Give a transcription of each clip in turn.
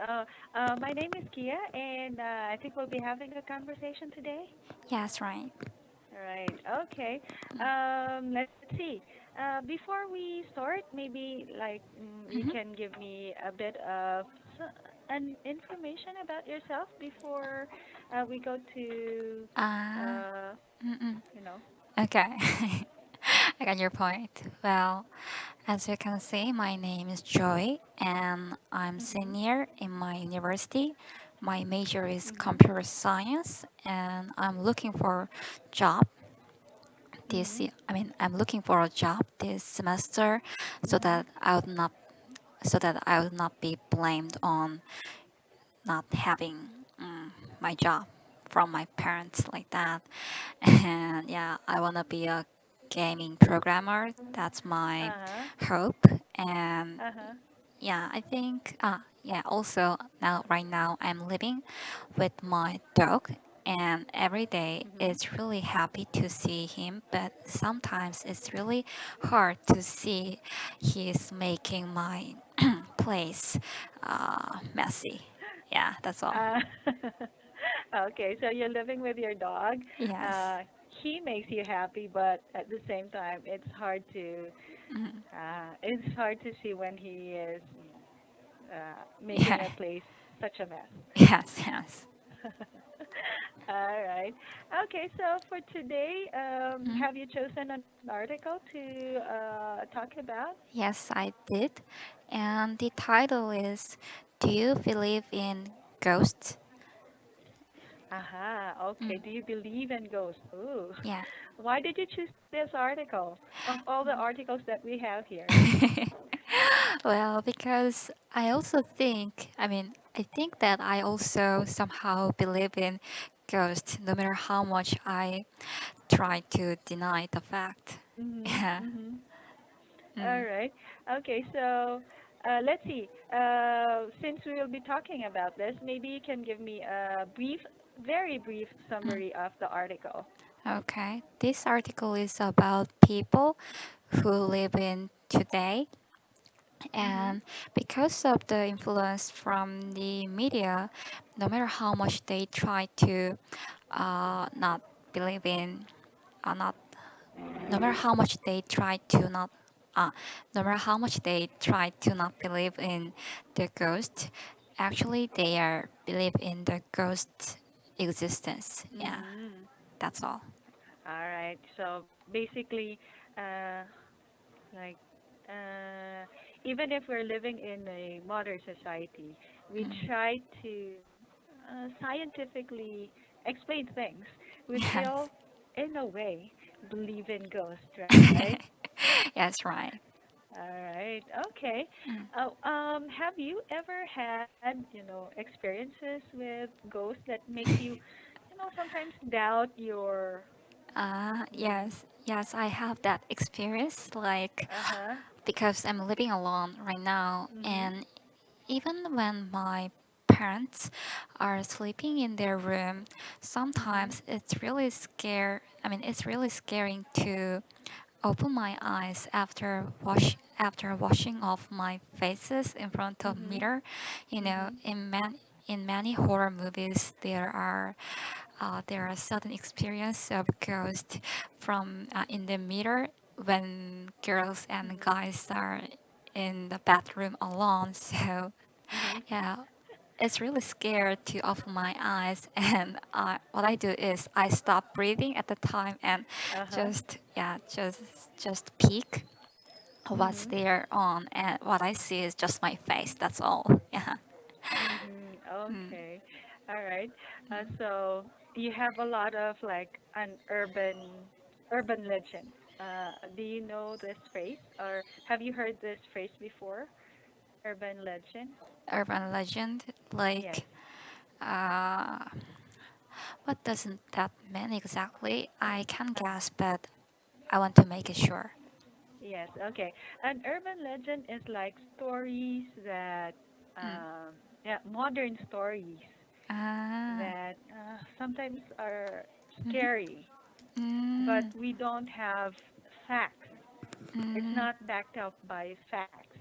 Uh, my name is Kia, and I think we'll be having a conversation today. Yes, right. Right. Okay. Let's see. Before we start, maybe you Mm-hmm. can give me a bit of an information about yourself before we go to, Uh, uh, mm-mm. you know. Okay. I got your point. Well, as you can see, my name is Joy, and I'm Mhm. senior in my university. My major is Mhm. computer science, and I'm looking for job Mhm. I'm looking for a job this semester, so Mhm. that I would not be blamed on not having my job from my parents like that. And yeah, I want to be a gaming programmer. That's Uh my huh. hope. And Uh huh. yeah, I think yeah, also now right now I'm living with my dog, and every day Mhm. it's really happy to see him, but sometimes it's really hard to see he's making my place messy. Yeah, that's all. Uh, okay, so you're living with your dog. Yes. Uh, he makes you happy, but at the same time, Mm. it's hard to see when he is making Yeah. a place such a mess. Yes, yes. All right. Okay, so for today, Mm. have you chosen an article to talk about? Yes, I did. And the title is Do You Believe in Ghosts? Aha, okay. Mm. Do you believe in ghosts? Ooh. Yeah. Why did you choose this article of all the articles that we have here? Well, because I also think, I think that I also somehow believe in ghosts, no matter how much I try to deny the fact. Mhm. Yeah. Mhm. All Mm. right. Okay, so let's see. Since we will be talking about this, maybe you can give me a brief, very brief Mm. summary of the article. Okay. This article is about people who live in today, Mhm. and because of the influence from the media, no matter how much they try to not believe in, not no matter how much they try to not uh, no matter how much they try to not believe in the ghost, actually they are believe in the ghost existence. Yeah, Mhm. that's all. All right. So basically, uh, like, uh, even if we're living in a modern society, we Mm. try to scientifically explain things. We Yes. still, in a way, believe in ghosts, right? Yes, right. All right. Okay. Mm. Have you ever had, experiences with ghosts that makes you, sometimes doubt your. Yes, yes, I have that experience. Like, Uh huh. because I'm living alone right now, Mhm. and even when my parents are sleeping in their room, Mhm. sometimes it's really scaring to open my eyes after washing off my faces in front of Mhm. mirror. You know, Mhm. in many horror movies, there are certain experience of ghost from in the mirror when girls and Mhm. guys are in the bathroom alone. So Mhm. yeah, it's really scared to open my eyes, and what I do is I stop breathing at the time and Uh huh. just peek what's Mhm. there on, and what I see is just my face. That's all. Yeah. Mhm. Mm. Okay. All right. So you have a lot of like an urban legend. Do you know this phrase, or have you heard this phrase before? Urban legend. Urban legend, Yes. like uh, what doesn't that mean exactly? I can guess, but I want to make it sure. Yes. Okay. An urban legend is like stories that, Mm. yeah, modern stories Ah. that sometimes are Mhm. scary, but Mm. we don't have facts. It's Mm. not backed up by facts.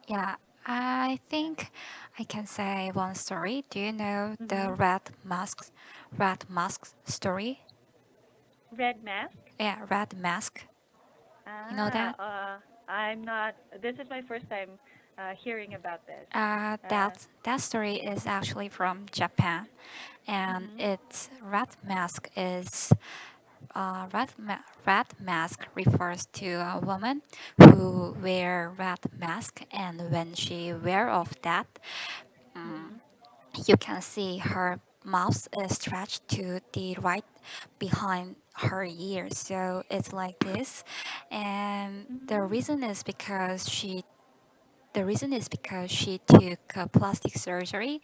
Yeah, I think I can say one story. Do you know the Mm-hmm. red mask story? Red Mask? Yeah, red mask. You know Ah, that? I'm not. This is my first time hearing about this. That Uh, that story is actually from Japan, and mhm, its red mask refers to a woman who wear red mask, and when she wear off that, mm, mhm, you can see her mouth is stretched to the right behind her ear, so it's like this, and mm, the reason is because she took a plastic surgery,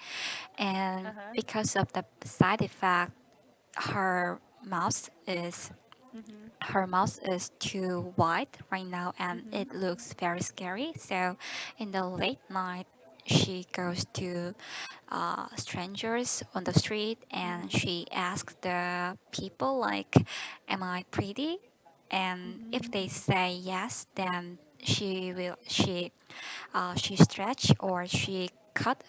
and uh-huh, because of the side effect, her mouth is mhm, her mouth is too wide right now, and mhm, it looks very scary. So in the late night, she goes to strangers on the street, and mhm, she asks the people like, am I pretty? And if mhm, they say yes, then she stretch or she cut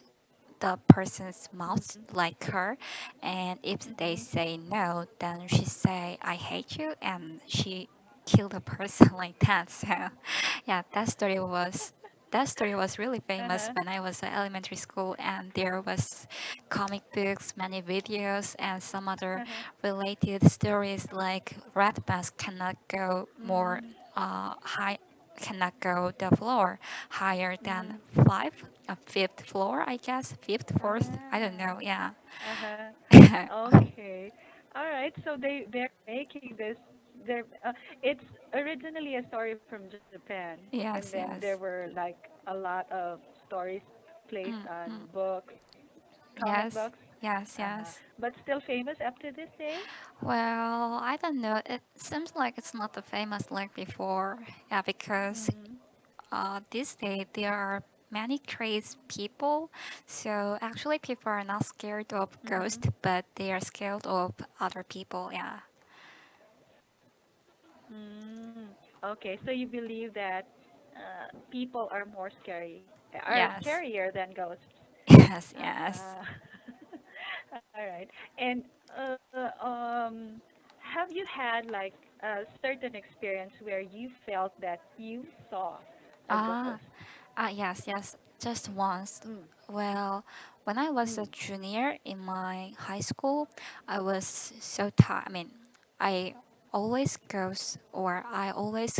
the person's mouth mhm, like her, and if they mhm. say no, then she say I hate you, and she kill the person like that. So yeah, that story was really famous Uh-huh, when I was in elementary school, and there was comic books, many videos, and some other uh-huh. related stories like rat mask Mm, high cannot go the floor higher than mhm. five, a fifth floor, I guess, fifth, fourth, I don't Ah, know. Yeah. uh-huh. Okay. All right. So they're making this. It's originally a story from Japan, and Yes, then there yes. were like a lot of stories placed Mm, on mm. books, comic Yes, books. yes, Uh-huh. yes. But still famous up to this day. Well, I don't know. It seems like it's not the famous like before. Yeah, because Mm, these days there are many crazy people. So actually, people are not scared of mm-hmm. ghosts, but they are scared of other people. Yeah. Mm. Okay. So you believe that people are more are Yes. scarier than ghosts. Yes. Yes. Uh, all right. And have you had like a certain experience where you felt that you saw a Ah. ghost? Yes, yes, just once. Mm, Well, when I was a mm, junior in my high school, I was so tired. I mean, I I always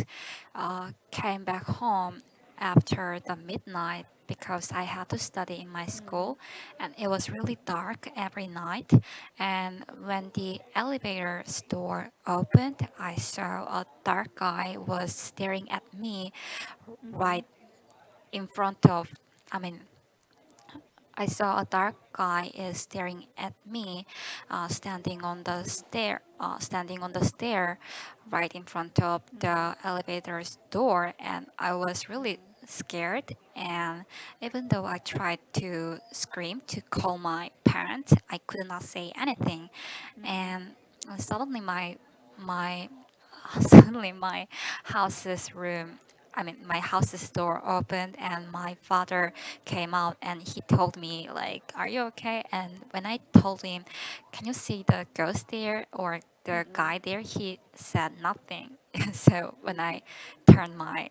came back home after the midnight because I had to study in my mm, school, and it was really dark every night. And when the elevator door opened, I saw a dark guy was staring at me mm-hmm, right in front of, I mean, I saw a dark guy is staring at me, standing on the stair, right in front of mm-hmm, the elevator's door, and I was really mm-hmm, scared. And even though I tried to scream to call my parents, I could not say anything. mm-hmm, And suddenly my suddenly my house's room I mean my house's door opened, and my father came out, and he told me like, are you okay? And when I told him, can you see the ghost there or the mm-hmm, guy there, he said nothing. So when I turned my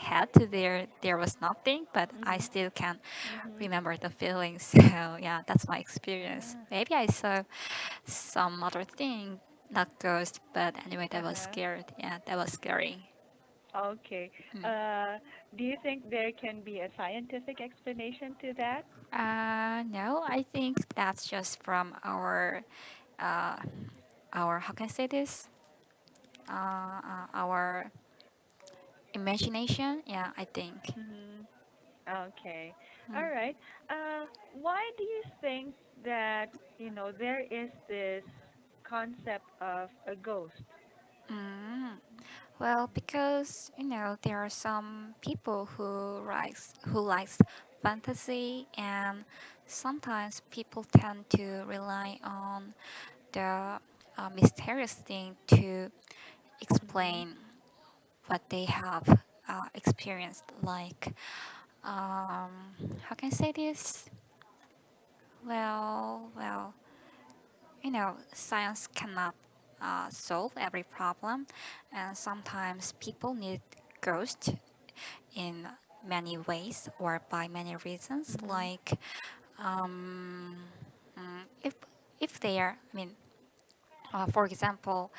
head to there was nothing, but I mm-hmm, still can mm-hmm. remember the feeling. So yeah, that's my experience. Ah, Maybe I saw some other thing, not ghost, but anyway, that was uh-huh. scared. Yeah, that was scary. Okay. Hmm. Uh, do you think there can be a scientific explanation to that? No, I think that's just from uh, our how can I say this? Our imagination. Yeah, I think. Mm-hmm. Okay. Mm. All right. Why do you think that, there is this concept of a ghost? Mm. Well, because there are some people who likes fantasy, and sometimes people tend to rely on the mysterious thing to Mm-hmm. explain what they have experienced. Like um, how can I say this? Well, science cannot solve every problem, and sometimes people need ghosts in many ways or by many reasons. Mhm. Like, um, if they are, I mean, for example,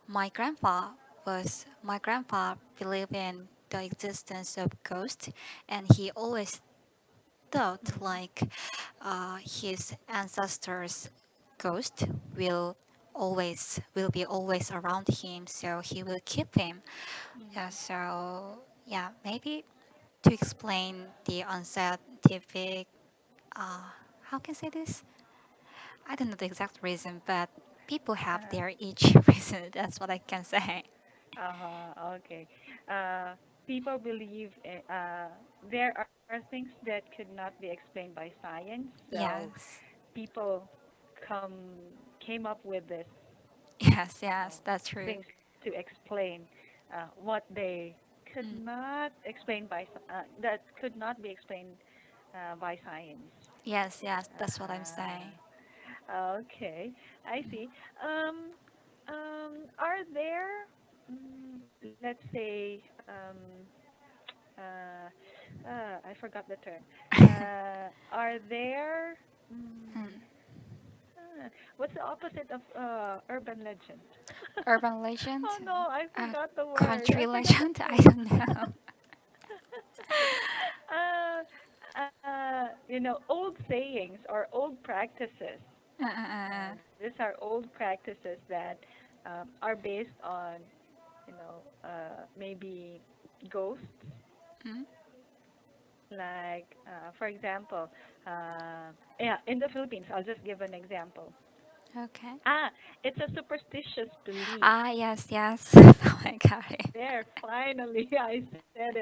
my grandpa believed in the existence of ghosts, and he always thought Mhm. like his ancestors' ghost will be always around him, so he will keep him. Yeah, Mhm. so yeah, maybe to explain the unscientific, uh, how can I say this? I don't know the exact reason, but people have Uh-huh. their each reason. That's what I can say. Uh-huh. Okay. Uh, People believe there are things that could not be explained by science, so Yes, people come came up with this, yes, you know, yes, that's true. things to explain what they could Mm. not explain that could not be explained by science. Yes, yes, that's what I'm saying. Okay, I see. Um, are there, let's say, uh, I forgot the term. Are there, Mm. mm, what's the opposite of urban legend? Urban legend, Oh no, I uh, forgot the word. I country forgot the legend. I term. don't know. Old sayings or old practices. Uh, uh, uh. These are old practices that are based on, maybe ghosts. Mm. Like, for example, yeah, in the Philippines, I'll just give an example. Okay. Ah, it's a superstitious belief. Ah, yes, yes. Oh, I got it. There, finally, I said it.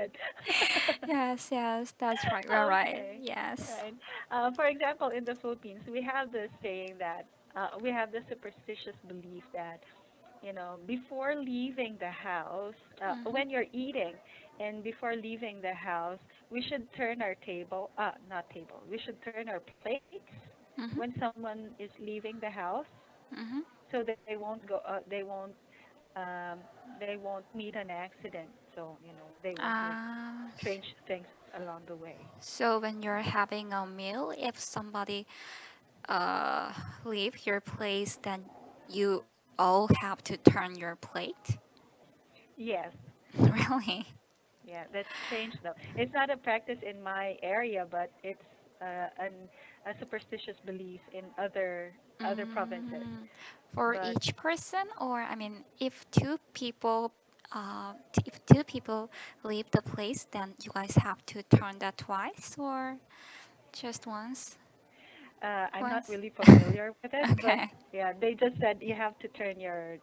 Yes, yes, that's right. You're right. Okay, Yes. right. For example, in the Philippines, we have this saying that we have the superstitious belief that before leaving the house, Mhm. when you're eating and before leaving the house, we should turn our table, not table, we should turn our plates Mhm. when someone is leaving the house Mhm. so they won't meet an accident. So, they won't do Um. strange things along the way. So when you're having a meal, if somebody uh leave your place, then you all have to turn your plate. Yes. Really? Yeah, that's strange though. It's not a practice in my area, but it's a superstitious belief in other provinces. Mm, for But each person, or I mean, if two people leave the place, then you guys have to turn that twice, or just once? I'm not Once. really familiar with it. But Okay. yeah, they just said you have to turn your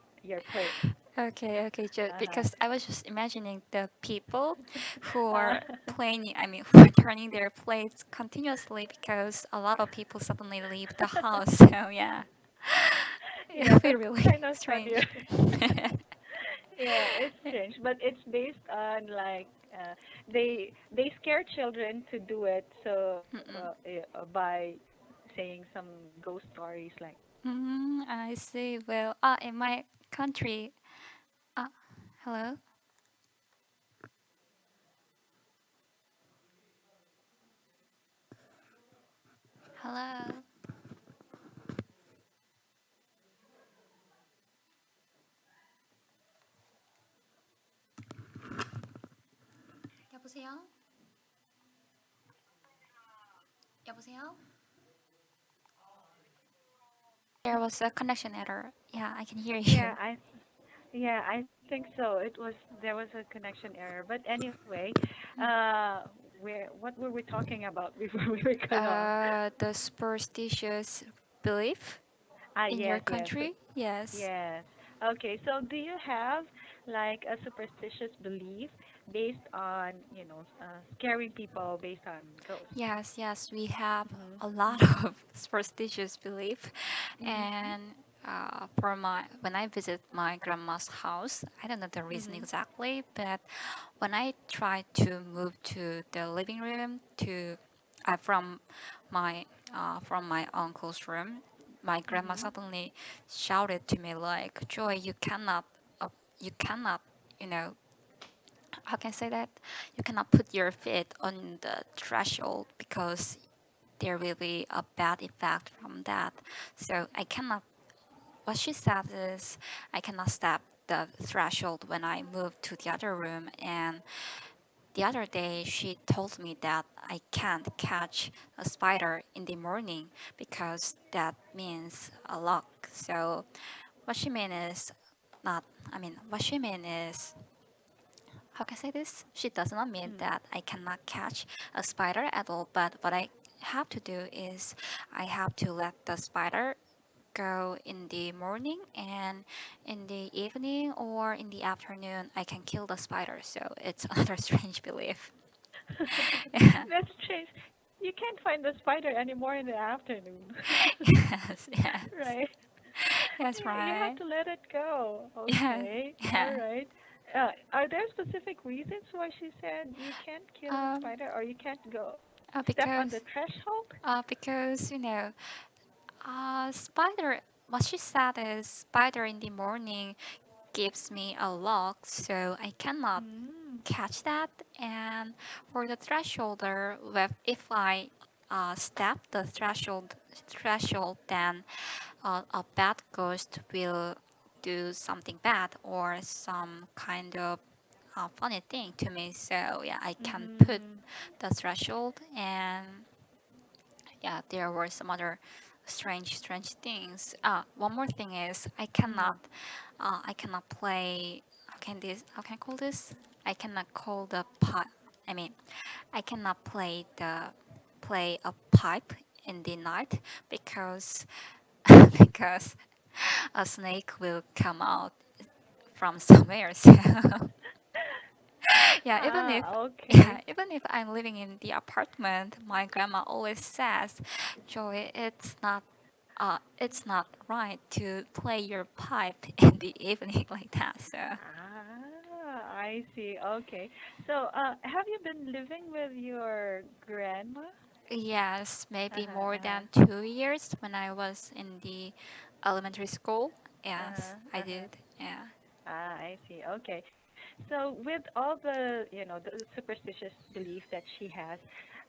plate. Okay, okay, just Uh-huh. because I was just imagining the people who uh, are who are turning their plates continuously because a lot of people suddenly leave the house. So yeah, it yeah, would be that's really kind of funny. strange. Yeah, it's strange, but it's based on like they scare children to do it, so Mm-mm. by saying some ghost stories like. I see. Well, in my country, uh, hello, hello, 여보세요? 여보세요? There was a connection error. Yeah, I can hear Yeah, you. I think so. There was a connection error, but anyway, Mm. what were we talking about before we were cut off? The superstitious belief Ah, in your yes, yes. country? Yes. Yes. Okay, so do you have like a superstitious belief based on, scaring people based on ghosts? Yes, yes, we have Mhm. a lot Mhm. of superstitious belief, Mhm. and for my when I visit my grandma's house. I don't know the reason Mhm. exactly, but when I tried to move to the living room to from my my uncle's room, my grandma Mhm. suddenly shouted to me like, "Joy, uh, you cannot, you know, how can I say that? You cannot put your feet on the threshold because there will be a bad effect from that. So I cannot." What she said is, I cannot step the threshold when I move to the other room. And the other day, she told me that I can't catch a spider in the morning because that means a lock. So what she mean is not. I mean, what she mean is, how can I say this? She does not mean Mm. that I cannot catch a spider at all. But what I have to do is I have to let the spider go in the morning, and in the evening or in the afternoon I can kill the spider. So it's another strange belief. Yeah. That's strange. You can't find the spider anymore in the afternoon. Yes, yes. Right. Yes, You have right. to let it go. Yes, Okay. All yeah. right. Are there specific reasons why she said you can't kill the Um, spider or you can't go step on the because threshold? you know, spider. What she said is spider in the morning gives me a lock, so I cannot Mm. catch that. And for the thresholder, if I step the threshold, then a bad ghost will do something bad or some kind of funny thing to me. So yeah, I can put Mhm. the threshold. And yeah, there were some other strange things. One more thing is Mm. I cannot play. How can I call this? I cannot call the pipe. I mean, I cannot play a pipe in the night because because a snake will come out from somewhere. So yeah, Okay. even if I'm living in the apartment, my grandma always says, "Joy, it's not right to play your pipe in the evening like that." So I see. Okay. So, have you been living with your grandma? yes, maybe Uh-huh, more uh-huh, than 2 years when I was in the elementary school. Yes, uh-huh, I uh-huh. did. Yeah. I see. Okay. So, with all the superstitious belief that she has,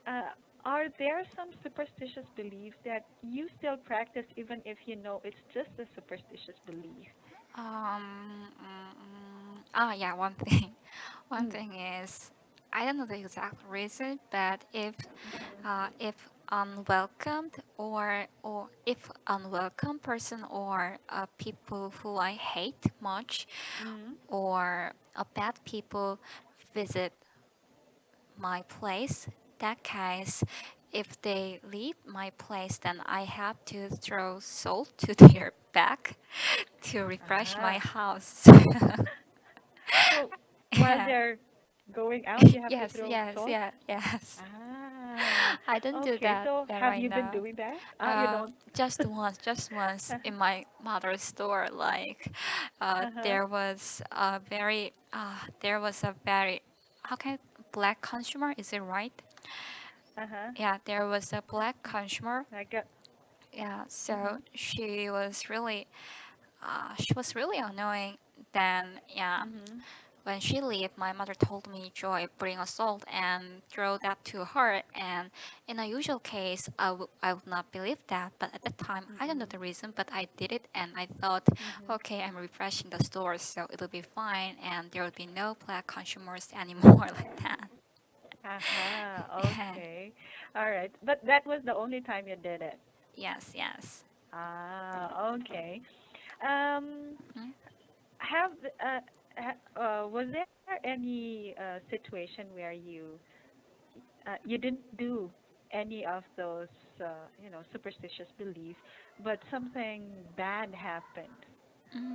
uh, are there some superstitious beliefs that you still practice even if you know it's just a superstitious belief? Yeah, one thing. One Mm. thing is, I don't know the exact reason, but Mm-hmm. if unwelcomed or if unwelcome person or people who I hate much Mm-hmm. or bad people visit my place, that case, if they leave my place, then I have to throw salt to their back to refresh my Ah. house. So, while Yeah. they're going out, you have to Yes, throw yes, salt? yeah, yes. Ah, I don't do okay. that So have right you been now. doing that? You don't. Just once Uh-huh. in my mother's store, like Uh-huh. there was a very, how can black consumer, is it right? Uh-huh. Yeah, there was a black consumer. I got. Yeah, so Mhm. she was really annoying. Then yeah, Mhm. when she left, my mother told me, Joy, bring a salt and throw that to her. And in a usual case, I would not believe that. But at the time, I don't know Mhm. the reason, but I did it. And I thought, Mhm. okay, I'm refreshing the store, so it'll be fine. And there will be no black consumers anymore like that. Aha. Yeah. Okay. All right. But that was the only time you did it. Yes, yes. Okay. Um, Hmm? have was there any situation where you didn't do any of those superstitious beliefs, but something bad happened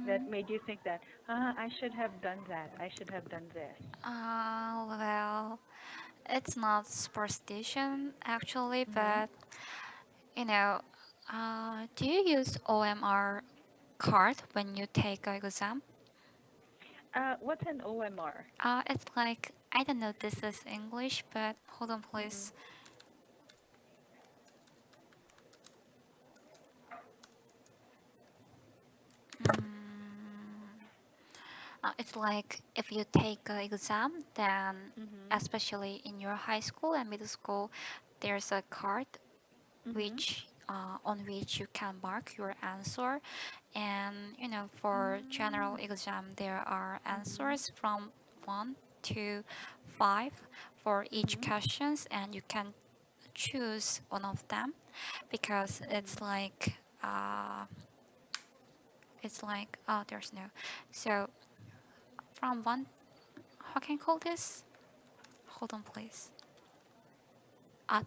that Mm, made you think that I should have done that. I should have done this. well, it's not superstition actually, Mhm. but you know, do you use OMR card when you take an exam. What's an OMR? It's like I don't know this is English, but hold on, Mm-hmm. please. Mm, it's like if you take an exam, then Mm-hmm. especially in your high school and middle school, there's a card Mm-hmm. which on which you can mark your answer. And for general exam, there are Mm-hmm. answers from 1 to 5 for each Mm-hmm. questions, and you can choose one of them because uh, it's like oh there's no so from one how can I call this? Hold on, please.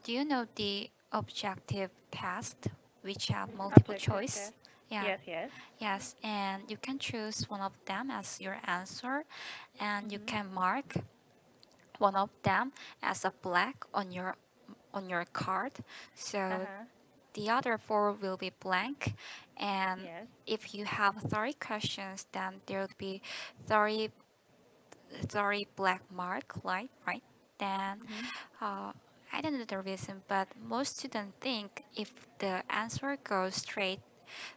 Do you know the objective test, which have multiple Objective choice? test. Yeah, Yes, yes. yes, and you can choose one of them as your answer, and you Mm-hmm. can mark one of them as a black on your card. So Uh-huh. the other four will be blank, and Yes. if you have 30 questions, then there will be 30 30 black mark, right? Then Mm-hmm. Uh, I don't know the reason, but most students think if the answer goes straight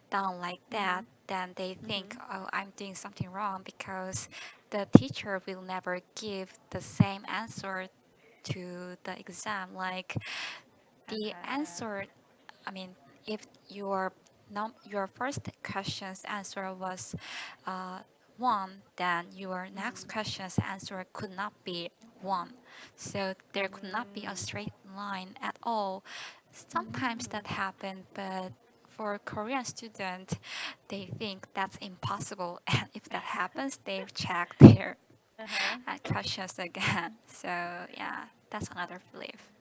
down like Mm-hmm. that, then they think, Mm-hmm. oh, I'm doing something wrong because the teacher will never give the same answer to the exam. Like the Uh-huh. answer, I mean, if your first question's answer was uh, one, then your next Mm-hmm. question's answer could not be one. So there could not be a Mm-hmm. straight line at all. Sometimes that happens, but for Korean students, they think that's impossible. And if that happens, they check their Uh-huh. questions again. So yeah, that's another belief.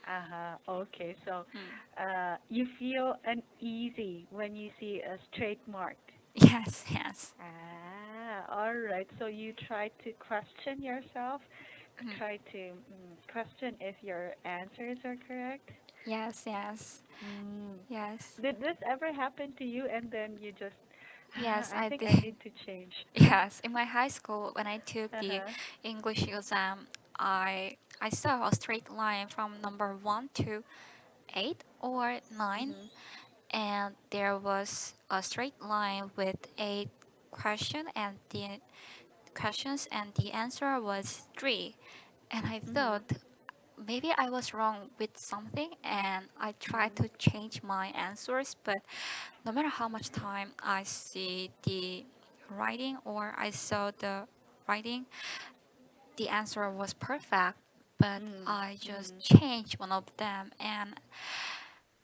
Uh-huh. Okay. So, Hmm. you feel uneasy when you see a straight mark. Yes, yes. All right. So you try to question yourself, Hmm. try to question if your answers are correct. Yes, yes, Mm. yes, Did this ever happen to you and then you just, yes, I I think did. I need to change? Yes, in my high school, when I took the Uh-huh. English exam, I saw a straight line from number 1 to 8 or 9, Mhm. and there was a straight line with 8 questions, and the answer was 3. And I Mhm. thought maybe I was wrong with something, and I tried Mhm. to change my answers, but no matter how much time I see the writing or I saw the writing, the answer was perfect, but Mhm. I just Mhm. changed one of them, and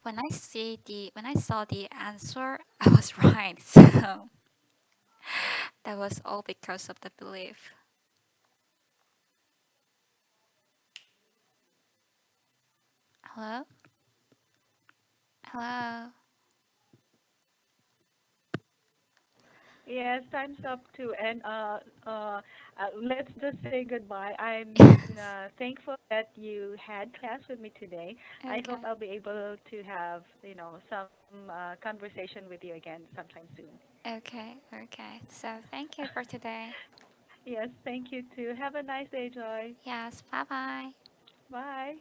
when I saw the answer, I was right. So that was all because of the belief. Hello? Hello? Yes, time's up too. And let's just say goodbye. I'm Yes. thankful that you had class with me today. I hope Okay. I'll be able to have, some conversation with you again sometime soon. Okay. Okay. So thank you for today. Yes, thank you too. Have a nice day, Joy. Yes. Bye bye. Bye.